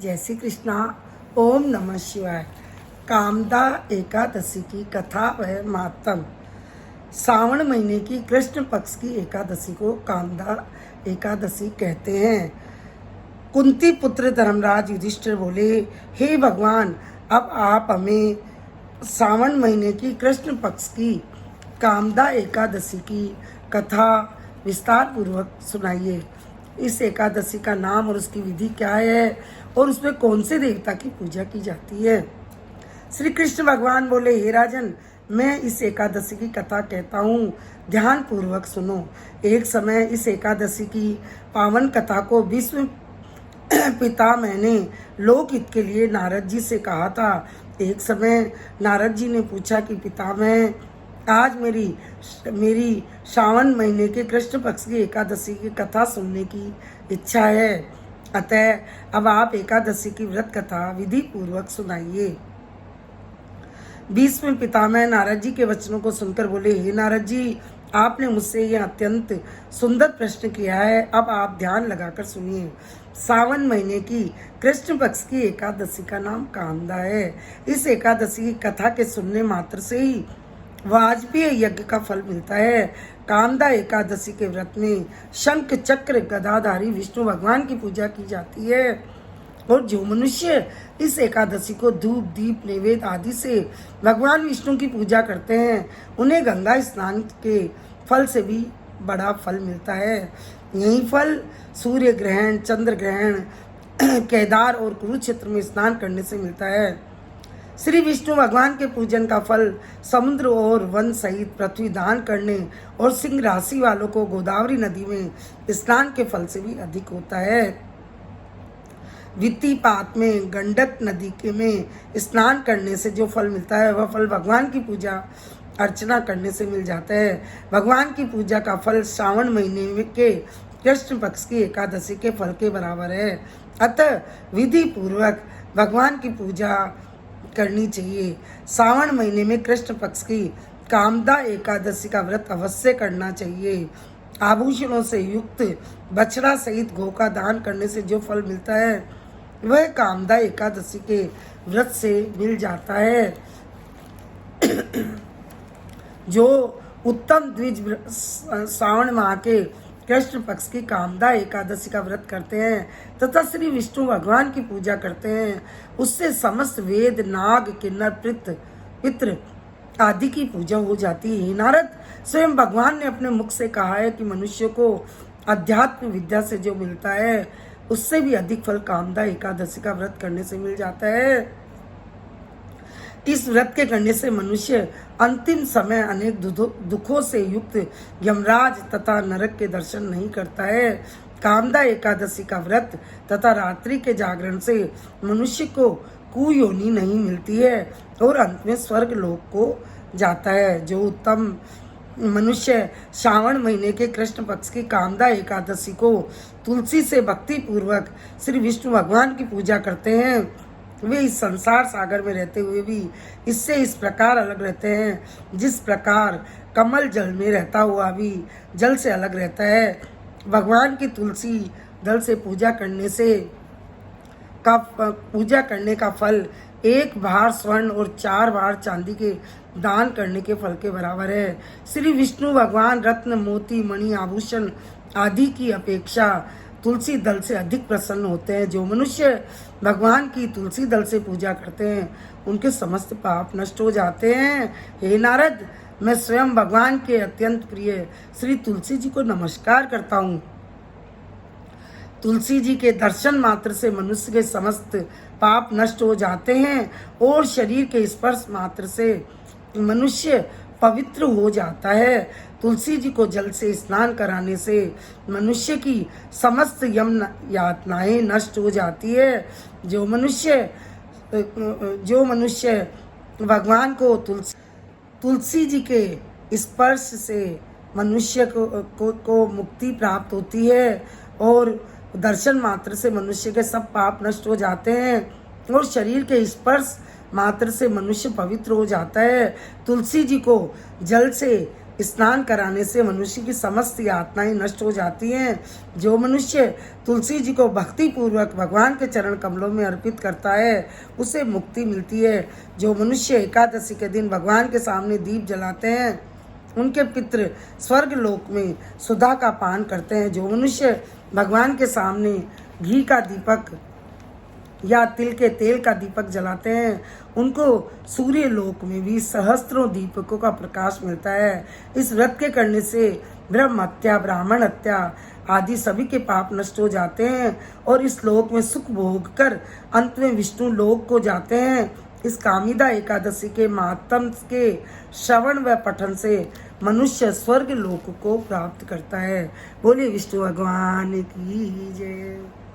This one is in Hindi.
जय श्री कृष्णा। ओम नमः शिवाय। कामदा एकादशी की कथा व मातम। सावन महीने की कृष्ण पक्ष की एकादशी को कामदा एकादशी कहते हैं। कुंती पुत्र धर्मराज युधिष्ठिर बोले, हे भगवान, अब आप हमें सावन महीने की कृष्ण पक्ष की कामदा एकादशी की कथा विस्तार पूर्वक सुनाइए। इस एकादशी का नाम और उसकी विधि क्या है और उसमें कौन से देवता की पूजा की जाती है। श्री कृष्ण भगवान बोले, हे राजन, मैं इस एकादशी की कथा कहता हूँ, ध्यान पूर्वक सुनो। एक समय इस एकादशी की पावन कथा को विश्व पिता मैंने लोकहित के लिए नारद जी से कहा था। एक समय नारद जी ने पूछा कि पितामह, आज मेरी श्रावण महीने के कृष्ण पक्ष की एकादशी की कथा सुनने की इच्छा है, अतः अब आप एकादशी की व्रत कथा विधि पूर्वक सुनाइए। भीष्म पितामह नारद जी के वचनों को सुनकर बोले, हे नारद जी, आपने मुझसे यह अत्यंत सुंदर प्रश्न किया है, अब आप ध्यान लगाकर सुनिए। सावन महीने की कृष्ण पक्ष की एकादशी का नाम कामदा है। इस एकादशी की कथा के सुनने मात्र से ही वाजपेयी यज्ञ का फल मिलता है। कामदा एकादशी के व्रत में शंख चक्र गदाधारी विष्णु भगवान की पूजा की जाती है और जो मनुष्य इस एकादशी को धूप दीप नैवेद्य आदि से भगवान विष्णु की पूजा करते हैं, उन्हें गंगा स्नान के फल से भी बड़ा फल मिलता है। यही फल सूर्य ग्रहण, चंद्र ग्रहण, केदार और कुरुक्षेत्र में स्नान करने से मिलता है। श्री विष्णु भगवान के पूजन का फल समुद्र और वन सहित पृथ्वी दान करने और सिंह राशि वालों को गोदावरी नदी में स्नान के फल से भी अधिक होता है। वित्तीपात में गंडक नदी के में स्नान करने से जो फल मिलता है, वह फल भगवान की पूजा अर्चना करने से मिल जाता है। भगवान की पूजा का फल श्रावण महीने के कृष्ण पक्ष की एकादशी के फल के बराबर है, अतः विधि पूर्वक भगवान की पूजा करनी चाहिए। सावन महीने में कृष्ण पक्ष की कामदा एकादशी का व्रत अवश्य करना चाहिए। आभूषणों से युक्त बछड़ा सहित गौ का दान करने से जो फल मिलता है, वह कामदा एकादशी के व्रत से मिल जाता है। जो उत्तम द्विज श्रावण माह के कृष्ण पक्ष की कामदा एकादशी का व्रत करते हैं तथा श्री विष्णु भगवान की पूजा करते हैं, उससे समस्त वेद, नाग, किन्नर, पितृ आदि की पूजा हो जाती है। नारद, स्वयं भगवान ने अपने मुख से कहा है कि मनुष्य को अध्यात्म विद्या से जो मिलता है, उससे भी अधिक फल कामदा एकादशी का व्रत करने से मिल जाता है। इस व्रत के करने से मनुष्य अंतिम समय अनेक दुखों से युक्त यमराज तथा नरक के दर्शन नहीं करता है। कामदा एकादशी का व्रत तथा रात्रि के जागरण से मनुष्य को कुयोनि नहीं मिलती है और अंत में स्वर्ग लोक को जाता है। जो उत्तम मनुष्य श्रावण महीने के कृष्ण पक्ष की कामदा एकादशी को तुलसी से भक्ति पूर्वक श्री विष्णु भगवान की पूजा करते हैं, वे इस संसार सागर में रहते हुए भी इससे इस प्रकार अलग रहते हैं जिस प्रकार कमल जल में रहता हुआ भी जल से अलग रहता है। भगवान की तुलसी दल से पूजा करने का फल 1 भार स्वर्ण और 4 भार चांदी के दान करने के फल के बराबर है। श्री विष्णु भगवान रत्न, मोती, मणि, आभूषण आदि की अपेक्षा तुलसी दल से अधिक प्रसन्न होते हैं। जो मनुष्य भगवान की तुलसी दल से पूजा करते हैं, उनके समस्त पाप नष्ट हो जाते हैं। हे नारद, मैं स्वयं भगवान के अत्यंत प्रिय श्री तुलसी जी को नमस्कार करता हूँ। तुलसी जी के दर्शन मात्र से मनुष्य के समस्त पाप नष्ट हो जाते हैं और शरीर के स्पर्श मात्र से मनुष्य पवित्र हो जाता है। तुलसी जी को जल से स्नान कराने से मनुष्य की समस्त यम यातनाएं नष्ट हो जाती है। जो मनुष्य भगवान को तुलसी जी के स्पर्श से मनुष्य को मुक्ति प्राप्त होती है और दर्शन मात्र से मनुष्य के सब पाप नष्ट हो जाते हैं और शरीर के स्पर्श मात्र से मनुष्य पवित्र हो जाता है। तुलसी जी को जल से स्नान कराने से मनुष्य की समस्त यातनाएं नष्ट हो जाती हैं। जो मनुष्य तुलसी जी को भक्ति पूर्वक भगवान के चरण कमलों में अर्पित करता है उसे मुक्ति मिलती है। जो मनुष्य एकादशी के दिन भगवान के सामने दीप जलाते हैं उनके पितृ स्वर्ग लोक में सुधा का पान करते हैं। जो मनुष्य भगवान के सामने घी का दीपक या तिल के तेल का दीपक जलाते हैं उनको सूर्य लोक में भी सहस्त्रों दीपकों का प्रकाश मिलता है। इस व्रत के करने से ब्रह्म हत्या, ब्राह्मण हत्या आदि सभी के पाप नष्ट हो जाते हैं और इस लोक में सुख भोग कर अंत में विष्णु लोक को जाते हैं। इस कामिदा एकादशी के महात्म के श्रवण व पठन से मनुष्य स्वर्ग लोक को प्राप्त करता है। बोलिए विष्णु भगवान की जय।